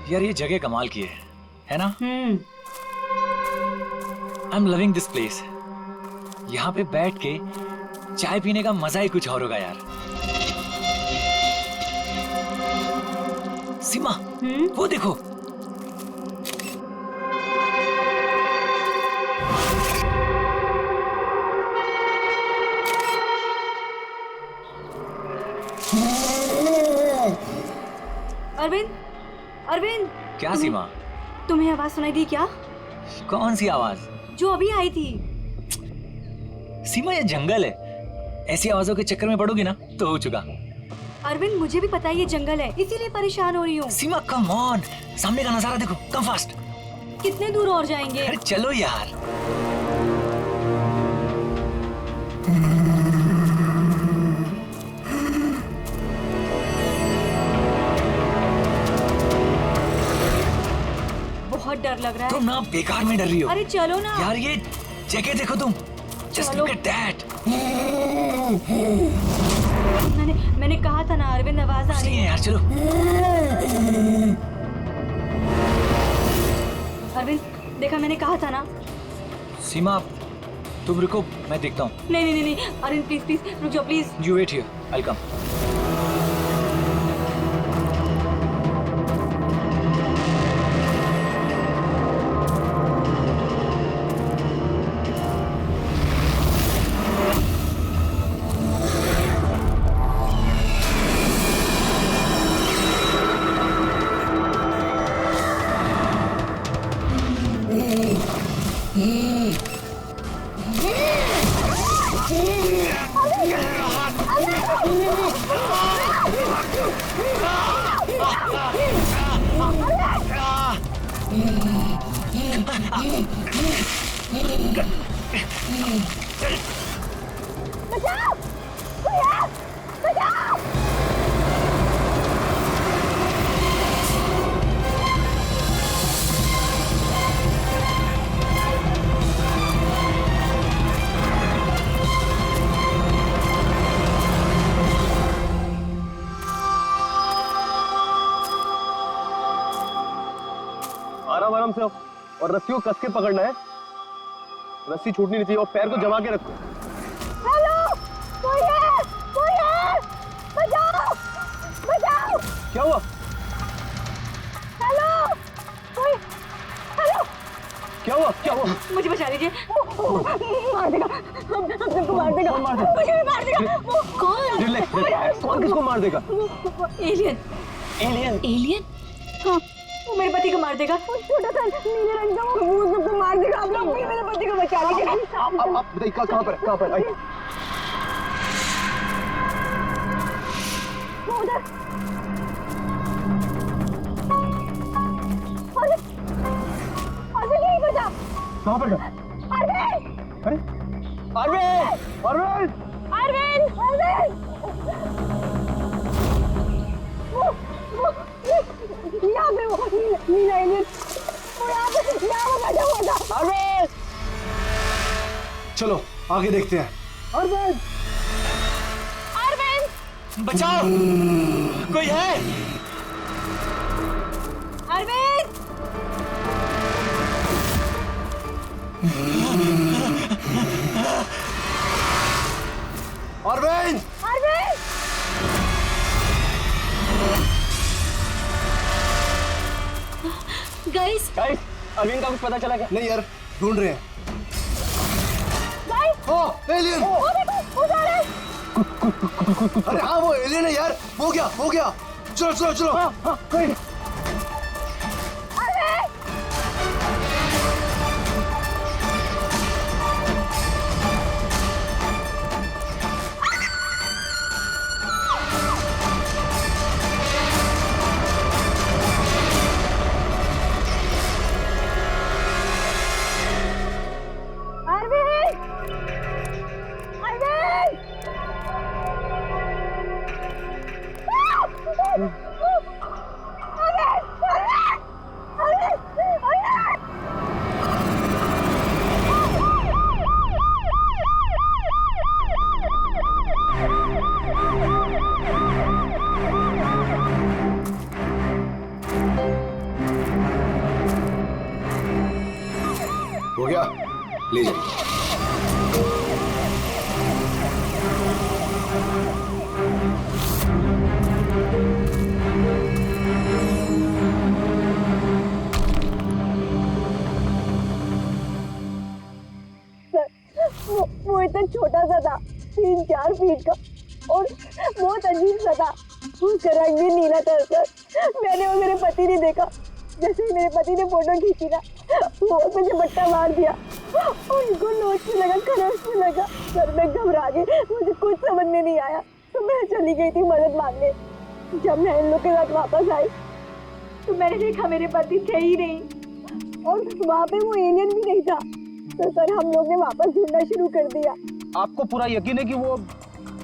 यार ये जगह कमाल की है ना? I am loving this place. यहाँ पे बैठ के चाय पीने का मजा ही कुछ और होगा यार। सीमा, वो देखो। अरविंद, अरविंद। क्या सीमा? तुम्हें आवाज सुनाई दी क्या? कौन सी आवाज? जो अभी आई थी। सीमा ये जंगल है, ऐसी आवाजों के चक्कर में पड़ोगी ना तो हो चुका। अरविंद मुझे भी पता है ये जंगल है, इसीलिए परेशान हो रही हूँ। सीमा कम ऑन, सामने का नजारा देखो, कम फास्ट। कितने दूर और जाएंगे? अरे चलो यार। बहुत डर लग रहा है। तुम ना बेकार में डर रही हो। अरे चलो ना यार, ये जगह देखो तुम। Just look at that. मैंने कहा था ना अरविंद, आवाज आ रही है यार। चलो अरविंद, देखा मैंने कहा था ना। सीमा तुम रुको, मैं देखता हूँ। नहीं अरविंद प्लीज प्लीज रुक जाओ please. You wait here, I'll come. आराम से और रस्सी को कस के पकड़ना है। रस्सी छूटनी नहीं चाहिए और पैर को जमा के रखो। हेलो, कोई है, बचाओ, बचाओ। क्या हुआ? हेलो, कोई, हेलो। क्या हुआ? क्या हुआ? मुझे बचा लीजिए। मार देगा, हम सबको मार देगा। कौन मार देगा? मुझे भी मार देगा। कौन? रिलैक्स। कौन किसको मार देगा? एलियन। एलियन? एलियन? हाँ, वो मेरे पति को मार देगा। छोटा सा नीले रंग का वो सबको मार देगा। आप लोग मेरे पति को बचा लीजिए। आप बताइए कहाँ पर? कहाँ पर? आइए। वो उधर। अरविंद यहीं पर था। कहाँ पर? अरविंद! अरे अरविंद! अरविंद! अरविंद! अरविंद! यहाँ पे वो नीला एलियन, वो यहाँ पे बैठा हुआ था। अरविंद! चलो आगे देखते हैं। अरविंद! अरविंद! बचाओ, कोई है? अरविंद! अरविंद! अरविंद! गाइस, अरविंद का कुछ पता चला क्या? नहीं यार, ढूंढ रहे हैं। गाइस! ओ एलियन! वो देखो, वो जा रहा है। अरे हाँ वो एलियन है यार। हो गया। चलो चलो चलो। अरविंद! अरविंद! ले जाइए। वो इतना छोटा सा था, 3-4 फीट का, और बहुत अजीब सा था। उसका रंग भी नीला था सर। मैंने और मेरे पति ने देखा, जैसे ही मेरे पति ने फोटो खींची ना, वो मुझे बट्टा मार दिया। उनको नोच में लगा, खरोच में लगा। सर मैं घबरा गई, मुझे कुछ समझ में नहीं आया, तो मैं चली गई थी मदद मांगने। जब मैं इन लोग के साथ वापस आई तो मैंने देखा मेरे पति थे ही नहीं, और वहाँ पे वो एलियन भी नहीं था। तो सर हम लोग ने वापस ढूंढना शुरू कर दिया। आपको पूरा यकीन है कि वो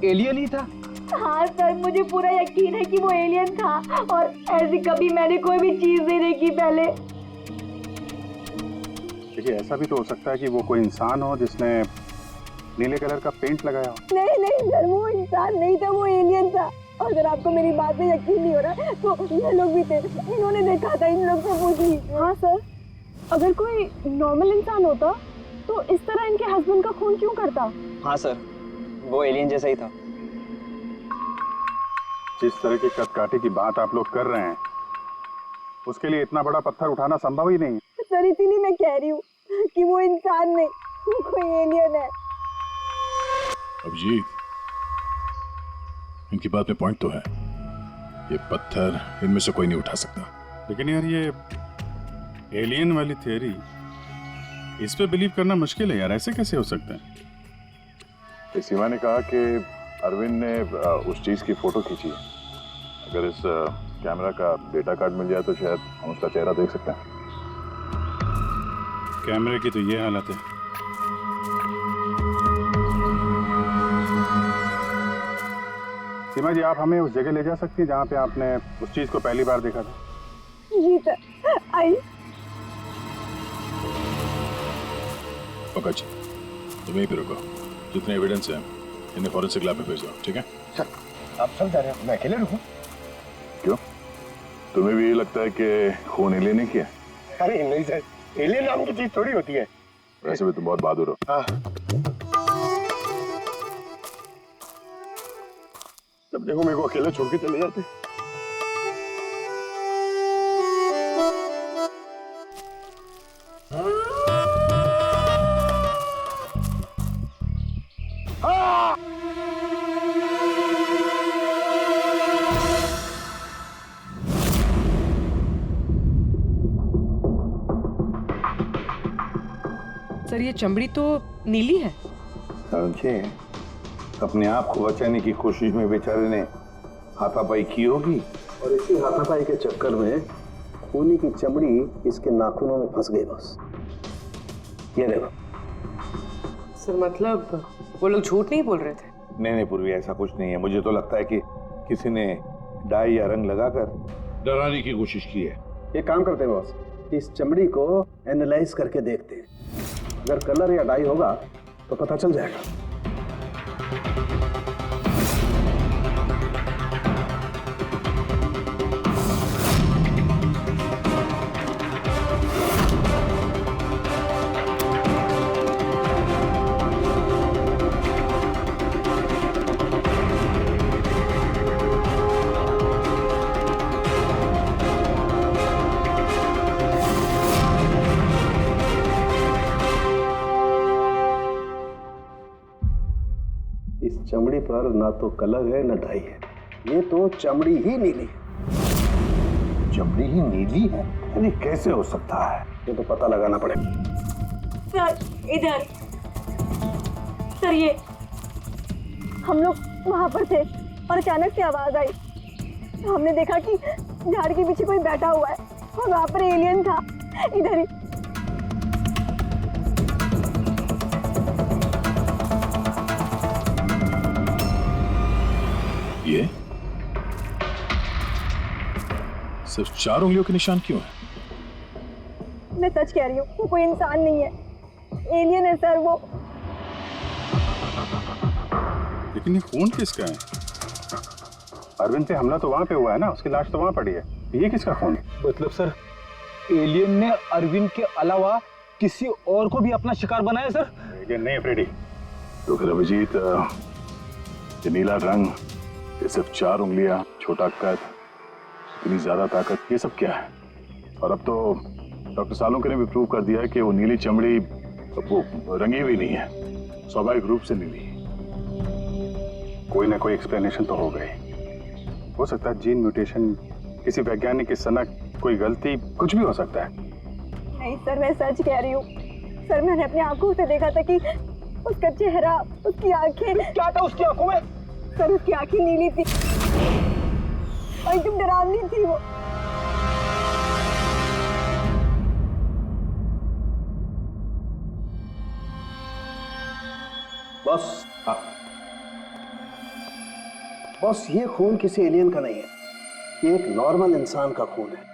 एलियन ही था? हाँ सर, मुझे पूरा यकीन है कि वो एलियन था, और ऐसी कभी मैंने कोई भी चीज नहीं देखी पहले। देखिए, ऐसा भी तो हो सकता है कि वो कोई इंसान हो जिसने नीले कलर का पेंट लगाया हो। नहीं नहीं सर, वो इंसान नहीं था, वो एलियन था। और अगर आपको मेरी बात में यकीन नहीं हो रहा तो ये लोग भी थे, इन्होंने देखा था, इन लोग से पूछ लीजिए। हाँ सर, अगर कोई नॉर्मल इंसान होता तो इस तरह इनके हस्बैंड का खून क्यों करता? हाँ सर, वो एलियन जैसा ही था। जिस तरह की कदकाठी की बात आप लोग कर रहे हैं, उसके लिए इतना बड़ा पत्थर उठाना संभव ही नहीं। सर इसीलिए मैं कह रही हूँ कि वो इंसान नहीं, वो कोई एलियन है। अभिजीत, इनकी बात में पॉइंट तो है। ये पत्थर इनमें से कोई नहीं उठा सकता। लेकिन यार, ये एलियन वाली थियरी, इस पे बिलीव करना मुश्किल है यार। ऐसे कैसे हो सकता है? सीमा ने कहा कि अरविंद ने उस चीज की फोटो खींची है। अगर इस कैमरा का डेटा कार्ड मिल जाए तो शायद हम उसका चेहरा देख सकते हैं। कैमरे की तो ये हालत है। सीमा जी, आप हमें उस जगह ले जा सकती हैं जहाँ पे आपने उस चीज को पहली बार देखा था? जी सर, आइए। पंकज, तुम यहीं पे रुको। जितने एविडेंस हैं इन्हें फॉरेंसिक लैब में भेज दो, ठीक है? सर, आप सब जा रहे हैं, मैं अकेले रुकूं? क्यों, तुम्हें भी ये लगता है कि खून एलियन ने किया? अरे नहीं सर, एलियन नाम की चीज थोड़ी होती है। वैसे भी तुम बहुत बहादुर हो। हाँ, जब देखो मेरे को अकेले छोड़ के चले जाते। सर ये चमड़ी तो नीली है। समझे, अपने आप को बचाने की कोशिश में बेचारे ने हाथापाई की होगी, और इसी हाथापाई के चक्कर में खूनी की चमड़ी इसके नाखूनों में फंस गई। बस ये देखो। सर मतलब वो लोग झूठ नहीं बोल रहे थे? नहीं पूर्वी, ऐसा कुछ नहीं है। मुझे तो लगता है कि किसी ने डाई या रंग लगाकर डराने की कोशिश की है। एक काम करते हैं बॉस, इस चमड़ी को एनालाइज करके देखते हैं। अगर कलर या डाई होगा तो पता चल जाएगा। चमड़ी पर ना तो कलर है ना डाई है, ये तो चमड़ी ही नीली है। चमड़ी ही नीली है? अरे कैसे हो सकता है? ये तो पता लगाना पड़ेगा। सर इधर, सर ये हम लोग वहां पर थे और अचानक से आवाज आई। हमने देखा कि झाड़ के पीछे कोई बैठा हुआ है और वहां पर एलियन था, इधर ही। ये सिर्फ 4 उंगलियों के निशान क्यों है? मैं सच कह रही हूँ, वो कोई इंसान नहीं है, एलियन है सर वो। लेकिन ये खून किसका है? अरविंद पे हमला तो वहां पे हुआ है ना, उसकी लाश तो वहां पड़ी है। ये किसका खून है? मतलब सर, एलियन ने अरविंद के अलावा किसी और को भी अपना शिकार बनाया सर? नहीं फ्रेडी। तो फिर अभिजीत, ये नीला रंग, ये सिर्फ 4 उंगलियां, छोटा कद, इतनी ज्यादा ताकत, ये सब क्या है? और अब तो डॉक्टर सालोंके ने भी प्रूव कर दिया है कि वो नीली चमड़ी वो रंगी हुई नहीं है, स्वाभाविक रूप से नीली। कोई ना कोई एक्सप्लेनेशन तो हो गई। हो सकता है जीन म्यूटेशन, किसी वैज्ञानिक की सनक, कोई गलती, कुछ भी हो सकता है। नहीं सर, मैं सच कह रही हूँ सर। मैंने अपनी आंखों से देखा था कि उसका चेहरा, उसकी आंखें। क्या था उसकी आंखों में? सर उसकी आंखें नीली थी और एकदम डरावनी थी वो। बॉस, बॉस, ये खून किसी एलियन का नहीं है, ये एक नॉर्मल इंसान का खून है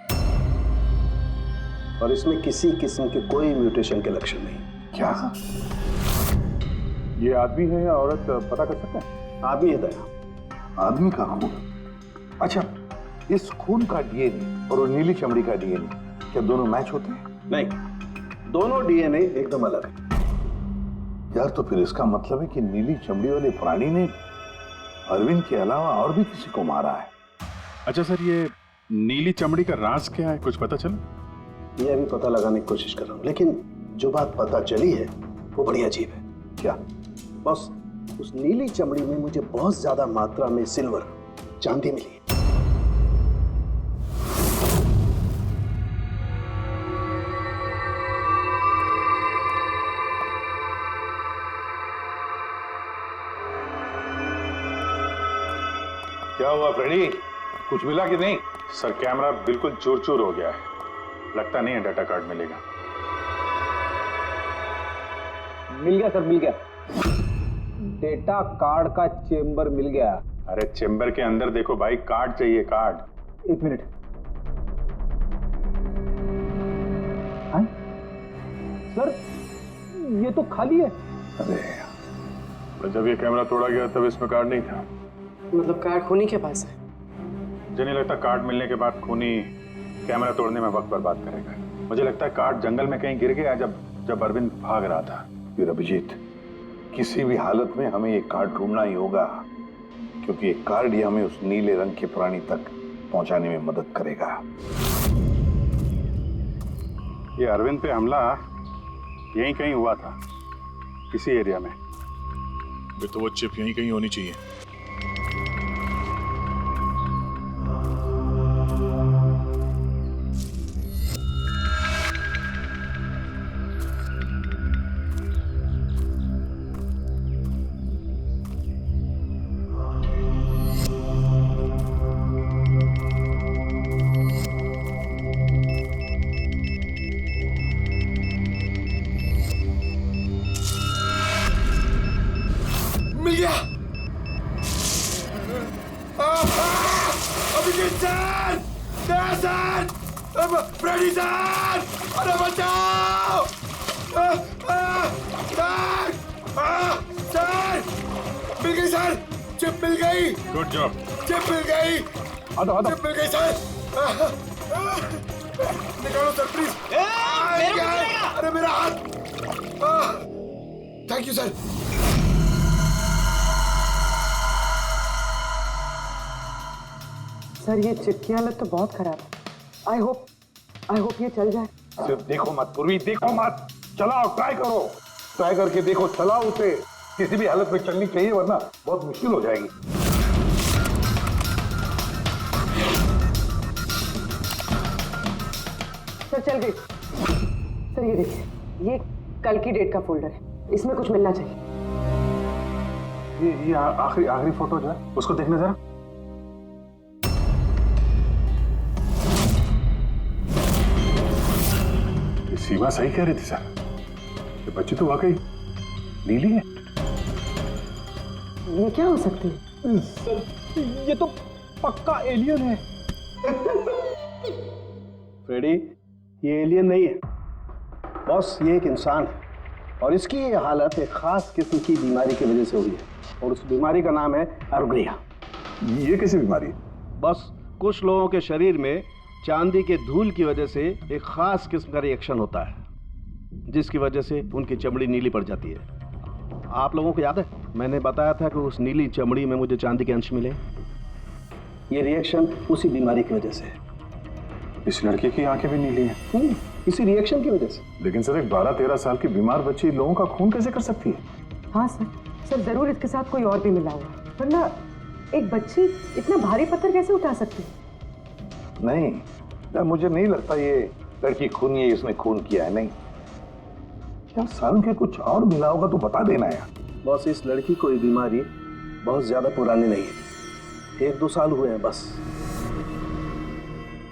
और इसमें किसी किस्म के कोई म्यूटेशन के लक्षण नहीं। क्या ये आदमी है या औरत, पता कर सकते हैं? आदमी है दया। आदमी का खून? अच्छा, इस खून का डीएनए और वो नीली चमड़ी का डीएनए क्या दोनों मैच होते हैं? नहीं, दोनों डीएनए एकदम अलग है। यार, तो फिर इसका मतलब है कि नीली चमड़ी वाले प्राणी ने अरविंद के अलावा और भी किसी को मारा है। अच्छा सर, ये नीली चमड़ी का राज क्या है, कुछ पता चला? ये अभी पता लगाने की कोशिश कर रहा हूँ, लेकिन जो बात पता चली है वो बड़ी अजीब है। क्या? बस उस नीली चमड़ी में मुझे बहुत ज्यादा मात्रा में सिल्वर, चांदी मिली है। क्या हुआ फ्रेडी, कुछ मिला कि नहीं? सर कैमरा बिल्कुल चूर चूर हो गया है, लगता नहीं है डाटा कार्ड मिलेगा। मिल गया सर, मिल गया। डेटा कार्ड का चेंबर मिल गया। अरे चेंबर के अंदर देखो भाई, कार्ड चाहिए, कार्ड। 1 मिनट। हाँ? सर ये तो खाली है। अरे जब ये कैमरा तोड़ा गया तब इसमें कार्ड नहीं था। मतलब कार्ड खूनी के पास है? मुझे नहीं लगता कार्ड मिलने के बाद खूनी कैमरा तोड़ने में वक्त बर्बाद करेगा। मुझे लगता है कार्ड जंगल में कहीं गिर गया जब अरविंद भाग रहा था। फिर अभिजीत, किसी भी हालत में हमें ये कार्ड ढूंढना ही होगा, क्योंकि ये कार्ड ही हमें उस नीले रंग के प्राणी तक पहुंचाने में मदद करेगा। ये अरविंद पे हमला यहीं कहीं हुआ था, किसी एरिया में। तो वो चिप यहीं कहीं होनी चाहिए। मिल गया। अभिजीत सर, दया सर, फ्रेडी सर, अरे बचाओ! सर, मिल गई सर, चिप मिल गई। Good job. चिप मिल गई। चिप मिल गई सर। निकालो सर प्लीज। अरे मेरा हाथ। Thank you sir. सर ये चिप की हालत तो बहुत खराब है। आई होप ये चल जाए। सिर्फ देखो मत पूर्वी, देखो मत, चलाओ, ट्राई करो, ट्राई करके देखो, चलाओ उसे। किसी भी हालत में चलनी चाहिए, वरना बहुत मुश्किल हो जाएगी। सर चल गई। सर ये देखिए, ये कल की डेट का फोल्डर है, इसमें कुछ मिलना चाहिए। ये आखिरी फोटो जो है उसको देखने जरा। सीमा सही कह रही थी सर, ये बच्ची तो वाकई नीली है। ये क्या हो सकती है? सर ये तो पक्का एलियन है। फ्रेडी, ये एलियन नहीं है बॉस, ये एक इंसान है और इसकी ये हालत एक खास किस्म की बीमारी की वजह से हुई है और उस बीमारी का नाम है अर्गलिया। ये कैसी बीमारी है? बस कुछ लोगों के शरीर में चांदी के धूल की वजह से एक खास किस्म का रिएक्शन होता है। जिसकी वजह से उनकी चमड़ी नीली पड़ जाती है। आप लोगों को याद है मैंने बताया था कि उस नीली चमड़ी में मुझे चांदी के अंश मिले। ये रिएक्शन उसी बीमारी की वजह से है। इस लड़की की आंखें भी नीली हैं। इसी रिएक्शन की वजह से। लेकिन सर एक 12-13 साल की बीमार बच्ची लोगों का खून कैसे कर सकती है? हाँ सर जरूर इसके साथ कोई और भी मिला हुआ है, वरना एक बच्ची इतना भारी पत्थर कैसे उठा सकती है? नहीं यार, मुझे नहीं लगता ये लड़की खूनी है, इसने खून किया है। नहीं यार, साल के कुछ और मिला होगा तो बता देना यार। बॉस, इस लड़की को ये बीमारी बहुत ज्यादा पुरानी नहीं है, 1-2 साल हुए हैं बस।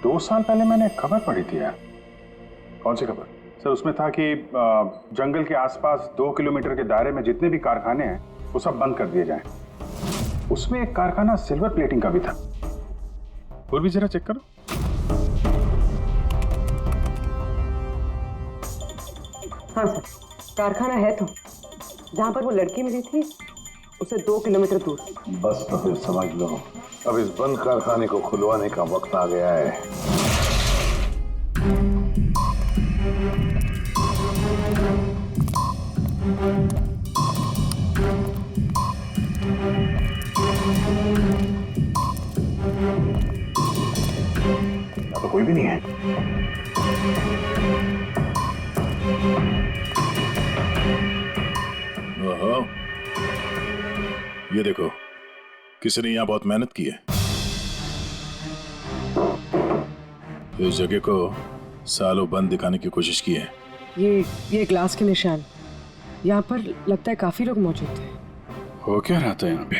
2 साल पहले मैंने खबर पढ़ी थी यार। कौन सी खबर? सर उसमें था कि जंगल के आसपास 2 किलोमीटर के दायरे में जितने भी कारखाने हैं वो सब बंद कर दिए जाएं। उसमें एक कारखाना सिल्वर प्लेटिंग का भी था। और भी जरा चेक करो। हाँ सर, कारखाना है तो जहाँ पर वो लड़की मिली थी उसे 2 किलोमीटर दूर। बस तो फिर समझ लो, अब इस बंद कारखाने को खुलवाने का वक्त आ गया है। तो कोई भी नहीं है। ओहो, ये देखो, किसी ने यहाँ बहुत मेहनत की है। इस जगह को सालों बंद दिखाने की कोशिश की है। ये ग्लास के निशान, यहाँ पर लगता है काफी लोग मौजूद थे। हो क्या रहा था यहाँ पे?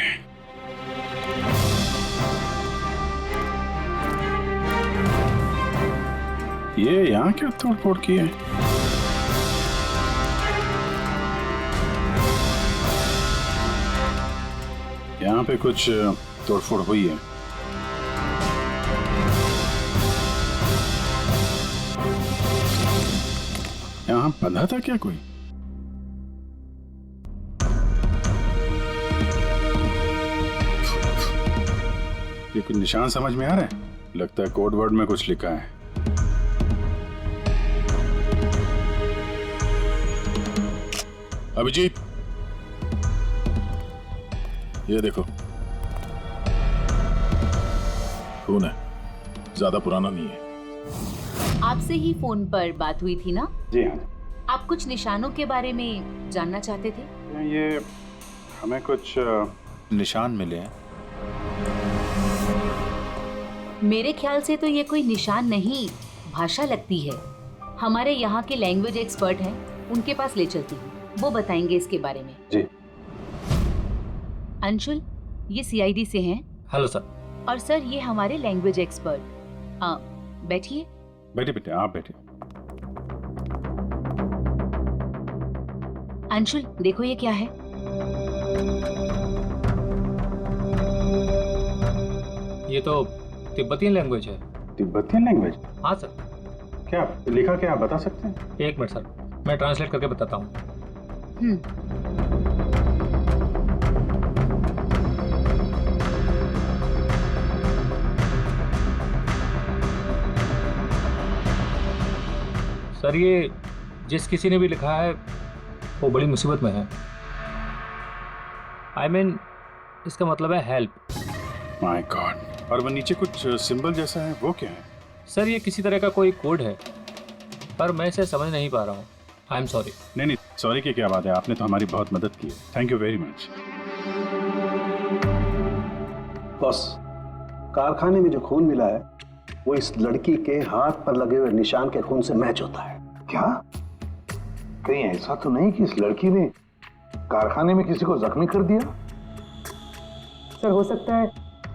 ये यहाँ क्या तोड़ फोड़ की है? यहाँ पे कुछ तोड़फोड़ हुई है। यहाँ बंधा था क्या कोई? ये कुछ निशान समझ में आ रहा है? लगता है कोड वर्ड में कुछ लिखा है। अभिजीत, ये देखो, खून है, ज्यादा पुराना नहीं है। आपसे ही फोन पर बात हुई थी ना? जी हाँ। आप कुछ निशानों के बारे में जानना चाहते थे? ये हमें कुछ निशान मिले हैं। मेरे ख्याल से तो ये कोई निशान नहीं, भाषा लगती है। हमारे यहाँ के लैंग्वेज एक्सपर्ट हैं, उनके पास ले चलती हूँ, वो बताएंगे इसके बारे में। जी। अंशुल, ये सीआईडी से हैं। Hello sir. और सर, ये हमारे लैंग्वेज एक्सपर्ट। बैठिए। बैठे बैठे, आप बैठे। अंशुल, देखो ये क्या है। ये तो तिब्बतियन लैंग्वेज है। Tibetan language? हाँ सर। क्या लिखा, क्या आप बता सकते हैं? 1 मिनट सर, मैं ट्रांसलेट करके बताता हूँ। सर, ये जिस किसी ने भी लिखा है वो बड़ी मुसीबत में है। I mean, इसका मतलब है हेल्प। My God. और वो नीचे कुछ सिंबल जैसा है, वो क्या है? सर, ये किसी तरह का कोई कोड है, पर मैं इसे समझ नहीं पा रहा हूँ। I am sorry. नहीं, सॉरी की क्या बात है, आपने तो हमारी बहुत मदद की है। Thank you very much. Boss, कारखाने में जो खून मिला है वो इस लड़की के हाथ पर लगे हुए निशान के खून से मैच होता है। क्या कहीं ऐसा तो नहीं कि इस लड़की ने कारखाने में किसी को जख्मी कर दिया? सर, हो सकता है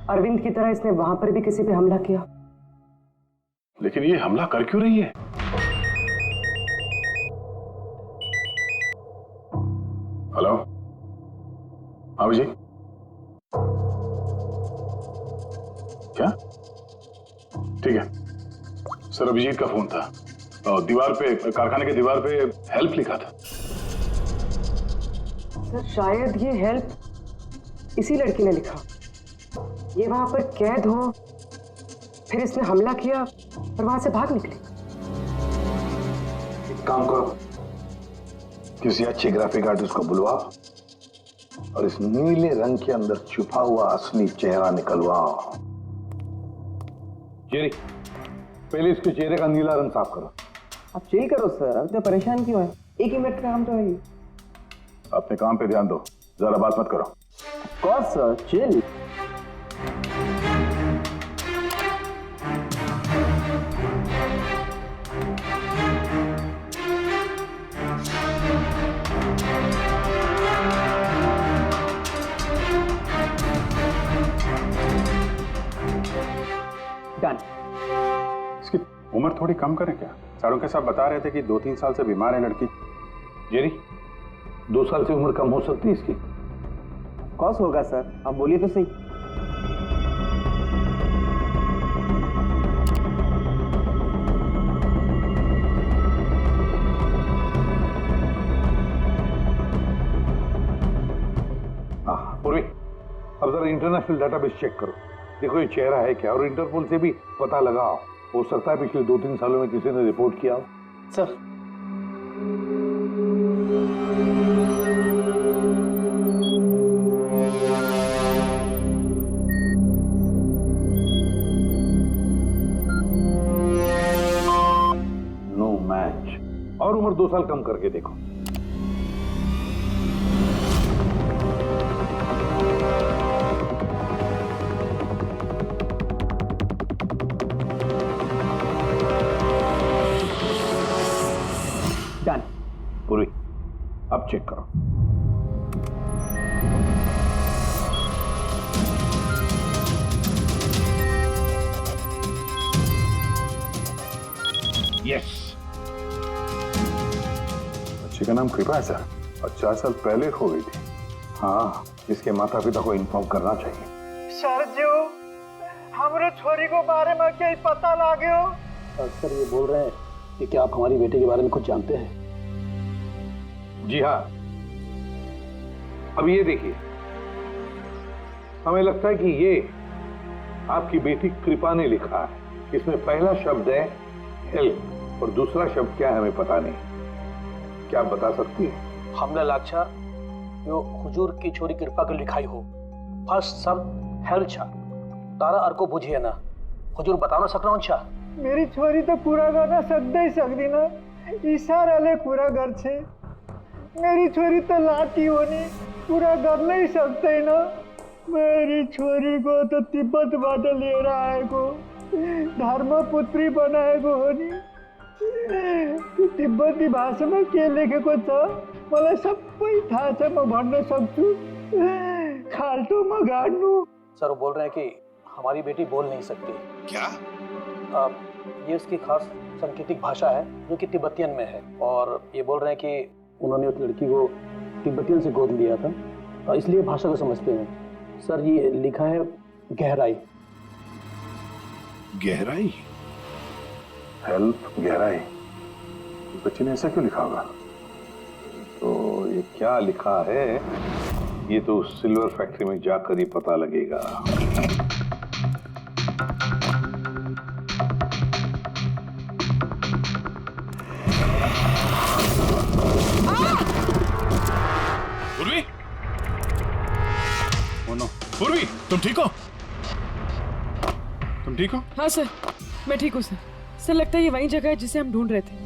अरविंद की तरह इसने वहां पर भी किसी पे हमला किया। लेकिन ये हमला कर क्यों रही है? हेलो, अभिजीत? क्या? ठीक है सर, अभिजीत का फोन था। दीवार पे, कारखाने के दीवार पे हेल्प लिखा था। सर, शायद ये हेल्प इसी लड़की ने लिखा। ये वहां पर कैद हो, फिर इसने हमला किया और वहां से भाग निकली। एक काम करो, किसी अच्छे ग्राफिक आर्टिस्ट को बुलवाओ और इस नीले रंग के अंदर छुपा हुआ असली चेहरा निकलवाओ। जेरी, पहले इसके चेहरे का नीला रंग साफ करो। आप चिल करो सर, अब तो परेशान क्यों है? 1 ही मिनट का काम तो है ही। अपने काम पे ध्यान दो, ज्यादा बात मत करो। कौन सर, चिल। इसकी उम्र थोड़ी कम करें क्या? चाणक्य साहब बता रहे थे कि 2-3 साल से बीमार है लड़की। जेरी, 2 साल से उम्र कम हो सकती है इसकी? कौन होगा सर, आप बोलिए तो सही। पूर्वी, अब जरा इंटरनेशनल डाटाबेस चेक करो, देखो ये चेहरा है क्या, और इंटरपोल से भी पता लगाओ। हो सकता है पिछले 2-3 सालों में किसी ने रिपोर्ट किया हो। Sir, no match. और उम्र 2 साल कम करके देखो। डन। पूरी, अब चेक करो। यस। बच्चे का नाम कृपा है सर, और 4 साल पहले हो गई थी। हाँ, इसके माता पिता को इन्फॉर्म करना चाहिए। सर जो हमारे छोरी को बारे में क्या पता लागे हो? सर ये बोल रहे हैं कि क्या आप हमारी बेटी के बारे में कुछ जानते हैं? जी हाँ। अब ये देखिए, हमें लगता है कि ये आपकी बेटी कृपा ने लिखा है। इसमें पहला शब्द है हेल्प और दूसरा शब्द क्या है हमें पता नहीं। क्या आप बता सकती है? हमने लाक्षा जो हुजूर की छोरी कृपा के लिखाई हो। फर्स्ट शब्द हेल्प छा, तारा अर्को बुझिए ना। हुजूर बता ना सक रहा हूँ छा। मेरी छोरी तो पूरा करना सकते ही सकती ना, इशारा ले पूरा घर छे। मेरी छोरी तो लाठी होनी पूरा कर नहीं सकते ना। मेरी छोरी को तो तिब्बत बाटे ले रहा है को धर्मपुत्री बनाए को होनी। तिब्बती भाषा में के लेखे को छ मलाई सबै थाहा छ, म भन्न सक्छु। खाल्टो म गाड्नु। सर वो बोल रहे हैं कि हमारी बेटी बोल नहीं सकती। क्या? ये उसकी खास सांकेतिक भाषा है जो कि तिब्बतियन में है, और ये बोल रहे हैं कि उन्होंने उस लड़की को तिब्बतियन से गोद लिया था, इसलिए भाषा को समझते हैं। सर ये लिखा है गहराई। गहराई? हेल्प, गहराई। बच्चे ने ऐसा क्यों लिखा होगा? तो ये क्या लिखा है ये तो सिल्वर फैक्ट्री में जाकर ही पता लगेगा। पूर्वी! ओ नो, पूर्वी, तुम ठीक हो? तुम ठीक हो? हाँ सर, मैं ठीक हूँ सर। सर लगता है ये वही जगह है जिसे हम ढूंढ रहे थे।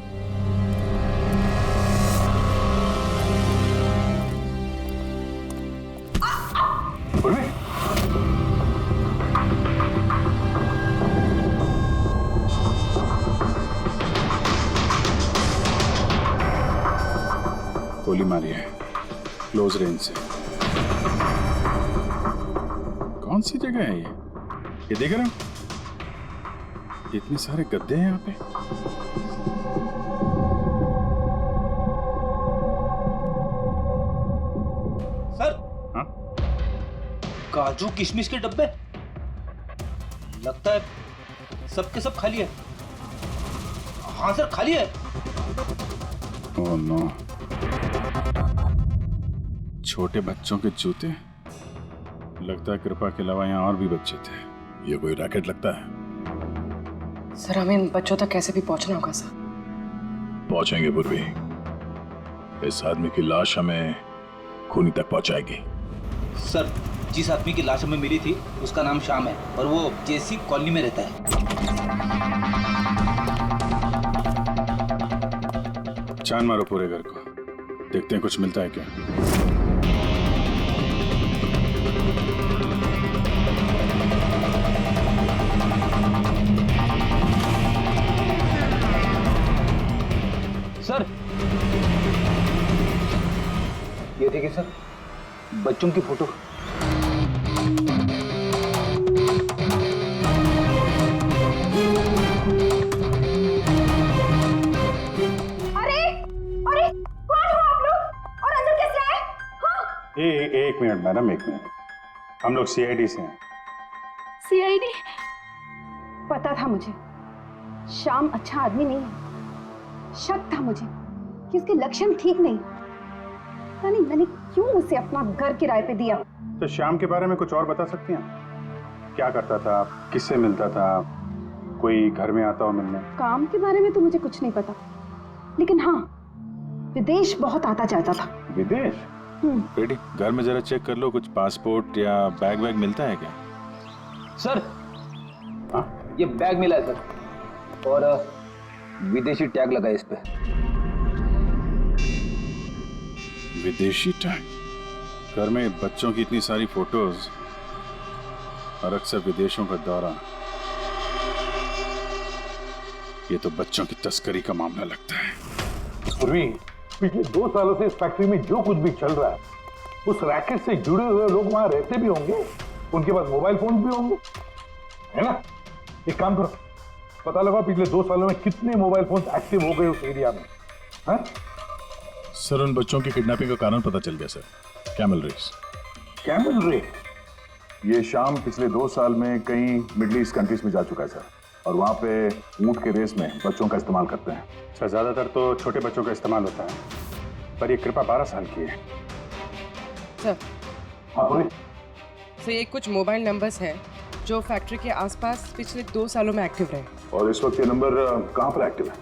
पूर्वी! गोली मारी है क्लोज रेंज से। कौन सी जगह है ये देख रहे हो? इतने सारे गद्दे हैं यहाँ पे। सर, हाँ? काजू किशमिश के डब्बे लगता है सबके सब खाली है। हाँ सर, खाली है। ओह नो, छोटे बच्चों के जूते। लगता है कृपा के अलावा यहाँ और भी बच्चे थे। ये कोई रैकेट लगता है। सर हमें इन बच्चों तक कैसे भी पहुंचना होगा सर। पहुंचेंगे पूर्वी, इस आदमी की लाश हमें खूनी तक पहुंचाएगी। सर, जिस आदमी की लाश हमें मिली थी उसका नाम श्याम है और वो जेसी कॉलोनी में रहता है। छान मारो पूरे घर को, देखते हैं कुछ मिलता है क्या। सर, ये देखिए सर, बच्चों की फोटो। एक मिनट मैडम, एक मिनट। हम लोग सीआईडी से हैं। सीआईडी? पता था मुझे श्याम अच्छा आदमी नहीं है। शक था मुझे कि उसके लक्षण ठीक नहीं। पता नहीं मैंने क्यों उसे अपना घर किराए पे दिया। तो श्याम के बारे में कुछ और बता सकती हैं? क्या करता था, किससे मिलता था, कोई घर में आता हो मिलने? काम के बारे में तो मुझे कुछ नहीं पता, लेकिन हाँ, विदेश बहुत आता जाता था। विदेश? बेटी, घर में जरा चेक कर लो, कुछ पासपोर्ट या बैग वैग मिलता है क्या? सर, हाँ, ये बैग मिला है सर, और विदेशी टैग लगा है इस पे। विदेशी टैग? घर में बच्चों की इतनी सारी फोटोज और अक्सर विदेशों का दौरा, ये तो बच्चों की तस्करी का मामला लगता है। पूर्वी, पिछले 2 सालों से इस फैक्ट्री में जो कुछ भी चल रहा है, उस रैकेट से जुड़े हुए लोग वहां रहते भी होंगे, उनके पास मोबाइल फोन भी होंगे, है ना? एक काम करो, पता लगाओ पिछले 2 सालों में कितने मोबाइल फोन एक्टिव हो गए उस एरिया में। है? सर, उन बच्चों की किडनैपिंग का कारण पता चल गया sir, camel race. Camel race? ये श्याम पिछले 2 साल में कई मिडिल ईस्ट कंट्रीज में जा चुका है सर, और वहाँ पे ऊंट के रेस में बच्चों का इस्तेमाल करते हैं। सर, ज्यादातर तो छोटे बच्चों का इस्तेमाल होता है, पर ये कृपा 12 साल की है। सर, हाँ, सर ये कुछ मोबाइल नंबर्स हैं जो फैक्ट्री के आसपास पिछले 2 सालों में एक्टिव रहे। और इस वक्त ये नंबर कहाँ पर एक्टिव है?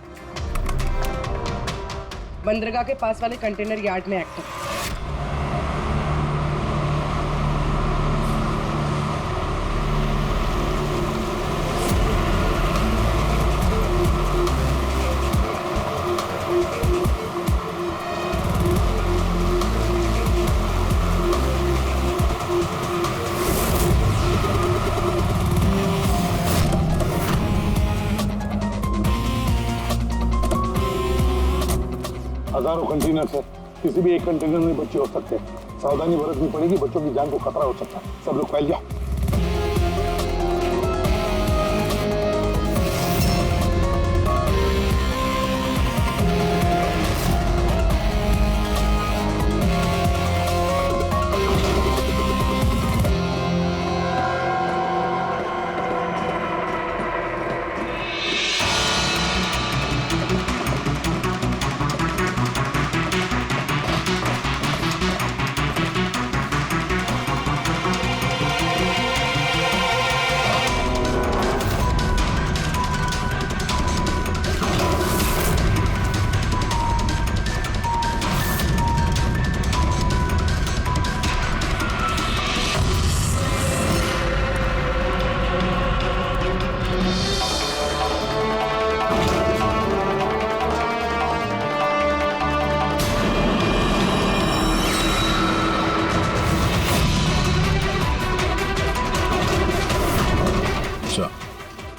बंदरगाह के पास वाले कंटेनर यार्ड में एक्टिव। हजारों कंटेनर सर, किसी भी एक कंटेनर में बच्चे हो सकते हैं। सावधानी बरतनी पड़ेगी, बच्चों की जान को खतरा हो सकता है। सब लोग फैल जाओ।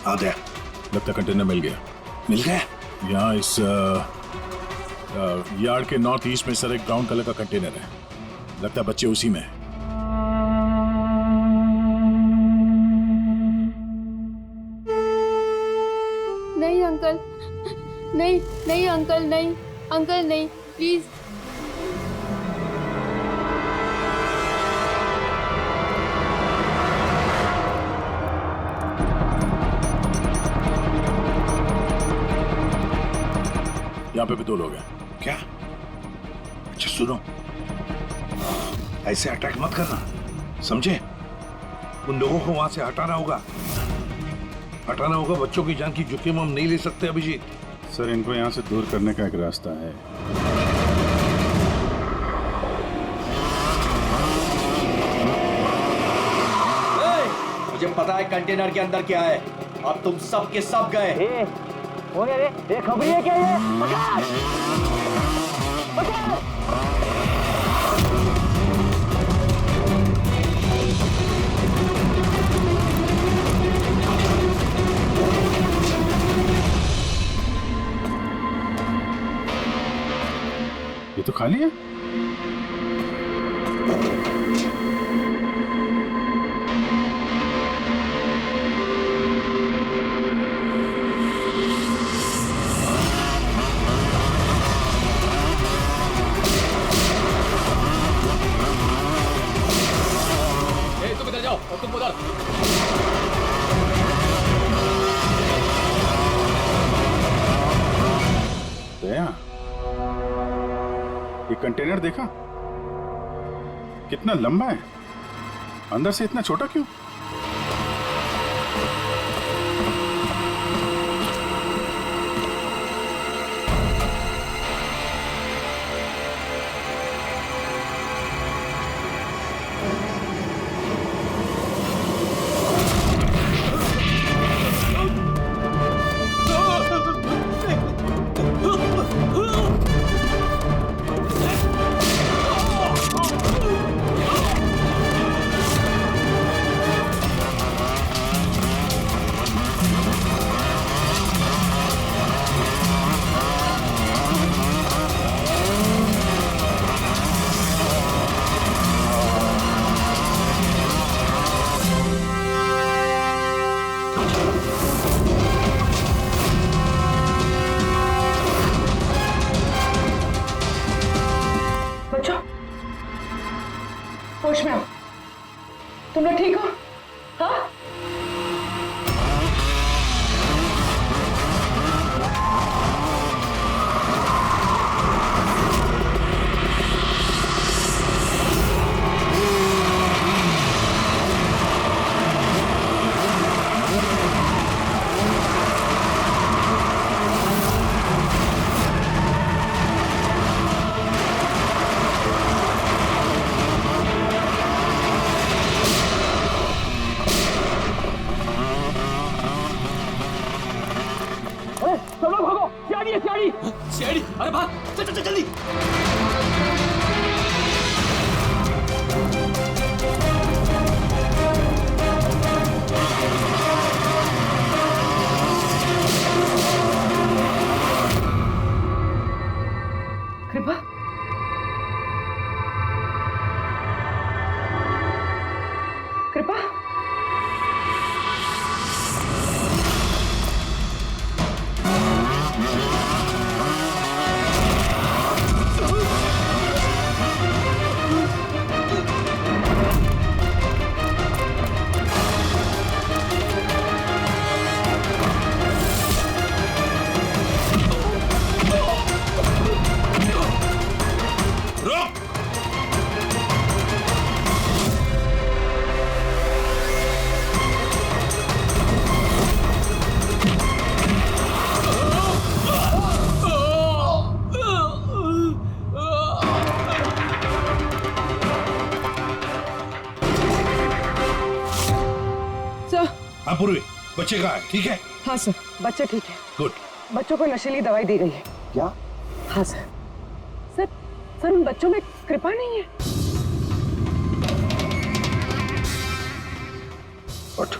आ गया, लगता कंटेनर मिल गया। मिल गया? यहाँ इस यार्ड के नॉर्थ ईस्ट में सर एक ब्राउन कलर का कंटेनर है, लगता है बच्चे उसी में है। नहीं अंकल, नहीं नहीं अंकल, नहीं अंकल, नहीं प्लीज। यहाँ पे भी 2 लोग हैं। क्या? अच्छा सुनो, ऐसे अटैक मत करना, समझे? उन लोगों को वहां से हटाना होगा, बच्चों की जान की जोखिम हम नहीं ले सकते अभिजीत। सर, इनको यहाँ से दूर करने का एक रास्ता है। पता है कंटेनर के अंदर क्या है? अब तुम सब के सब गए। ये खबरी है क्या ये? पकड़! पकड़! ये तो खाली है। तुम इधर जाओ और तुम उधर। दया, ये कंटेनर देखा कितना लंबा है, अंदर से इतना छोटा क्यों? होश में आओ। तुम लोग ठीक हो? हाँ? सब लोग भागो, सियाड़ी है सियाड़ी। सियाड़ी, अरे भाग, चल चल चल जल्दी। कृपा, कृपा, पूर्वी, बच्चे कहाँ है? ठीक है? हाँ सर, बच्चे ठीक है। गुड। बच्चों को नशीली दवाई दी गई है। क्या? हाँ सर। सर, सर उन बच्चों में कृपा नहीं है। उठ।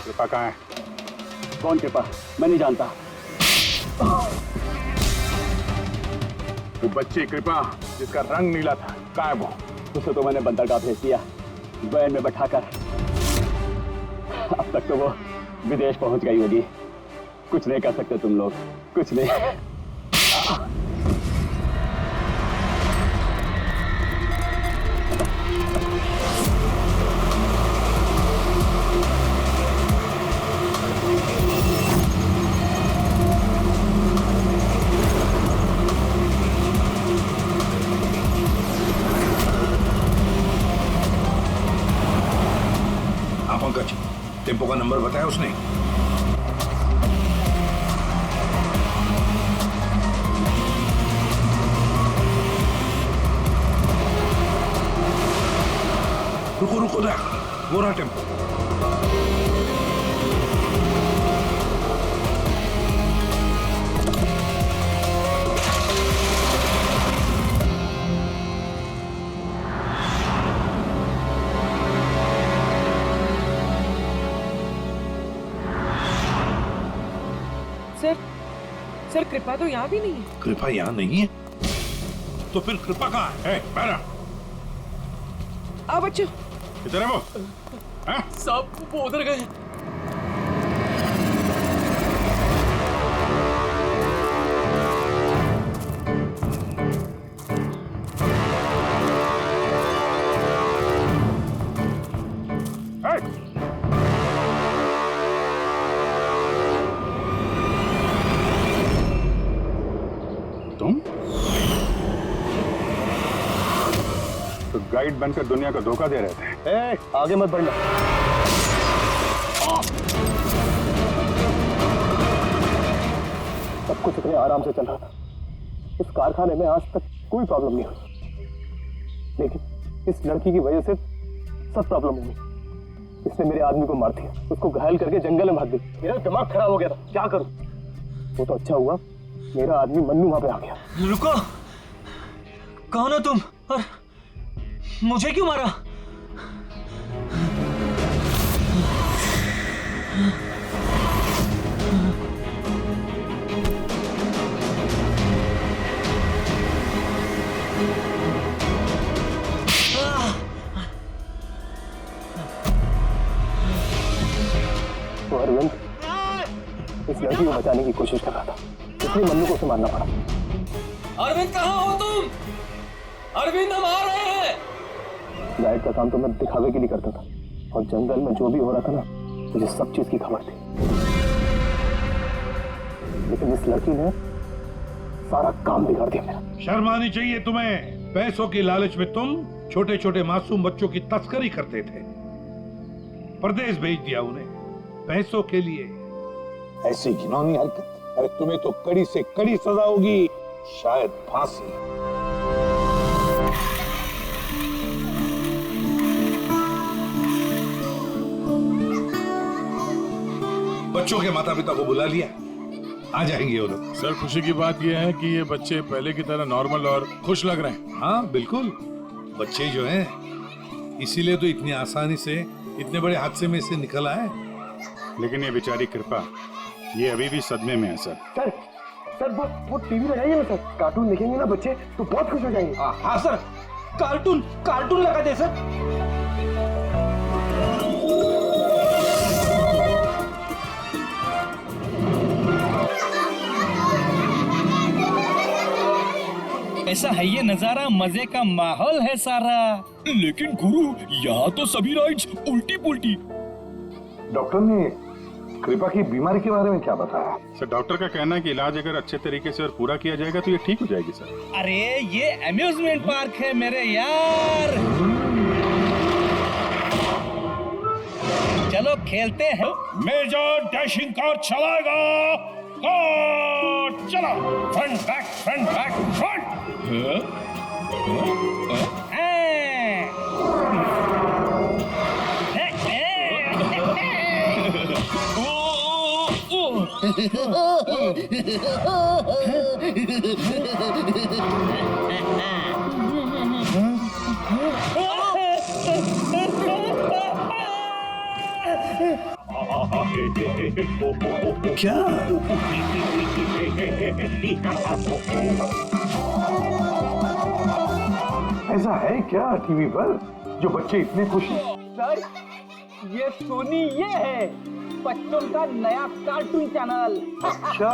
कृपा कहाँ है? कौन कृपा? मैं नहीं जानता। वो बच्ची कृपा जिसका रंग नीला था, कहाँ है वो? उसे तो मैंने बंदरगाह भेज दिया, वैन में बैठाकर। अब तक तो वो विदेश पहुंच गई होगी। कुछ नहीं कर सकते तुम लोग, कुछ नहीं। पंकज, टेम्पो का नंबर बताया उसने? रुको रुको ना, वो रहा टेम्पो। सर कृपा तो यहाँ भी नहीं है। कृपा यहाँ नहीं है तो फिर कृपा कहाँ है? पैरा आओ बच्चों। किधर है वो? साहब वो उधर गए। तुम तो गाइड बनकर दुनिया को धोखा दे रहे थे। आगे मत बढ़ना। सब कुछ इतने आराम से चल रहा था। इस कारखाने में आज तक कोई प्रॉब्लम नहीं हुई, लेकिन इस लड़की की वजह से सब प्रॉब्लम हुई। इसने मेरे आदमी को मार दिया, उसको घायल करके जंगल में भाग गई। मेरा दिमाग खराब हो गया था, क्या करूं? वो तो अच्छा हुआ मेरा आदमी मन्नू वहां पे आ गया। रुको, कौन हो तुम और मुझे क्यों मारा? तो अरविंद इस लड़की को बचाने की कोशिश कर रहा था, इसलिए मन्नू को उसे मारना पड़ा। अरविंद कहाँ हो तुम? अरविंद हम आ रहे हैं। गाइड का काम तो मैं दिखावे के लिए करता था, और जंगल में जो भी हो रहा था ना, मुझे सब चीज की खबर थी। लेकिन इस लड़की ने सारा काम बिगाड़ दिया मेरा। शर्म आनी चाहिए तुम्हें। पैसों की लालच में तुम छोटे छोटे मासूम बच्चों की तस्करी करते थे, परदेश भेज दिया उन्हें पैसों के लिए। ऐसी घिनौनी हरकत, अरे तुम्हें तो कड़ी से कड़ी सजा होगी, शायद फांसी। बच्चों के माता पिता को बुला लिया, आ जाएंगे वो लोग। सर खुशी की बात यह है कि ये बच्चे पहले की तरह नॉर्मल और खुश लग रहे हैं। हाँ बिल्कुल, बच्चे जो हैं इसीलिए तो इतनी आसानी से इतने बड़े हादसे में से निकल आए। लेकिन ये बेचारी कृपा, ये अभी भी सदमे में है सर। सर वो टीवी लगाइए ना सर, कार्टून देखेंगे ना बच्चे तो बहुत खुश हो जाएंगे। हाँ सर, कार्टून लगा दे सर। ऐसा है ये नजारा, मजे का माहौल है सारा। लेकिन गुरु यहाँ तो सभी राइड्स उल्टी पुल्टी। डॉक्टर ने कृपा की बीमारी के बारे में क्या बताया? सर डॉक्टर का कहना है कि इलाज अगर अच्छे तरीके से और पूरा किया जाएगा तो ये ठीक हो जाएगी सर। अरे ये अम्यूजमेंट पार्क है मेरे यार, चलो खेलते हैं। मेजर डैशिंग कार चलाएगा, कार चला, फ्रंट बैक फ्रंट। क्या? ऐसा है क्या टीवी पर जो बच्चे इतने खुश हैं? सर ये सोनी ये है बच्चों का नया कार्टून चैनल। अच्छा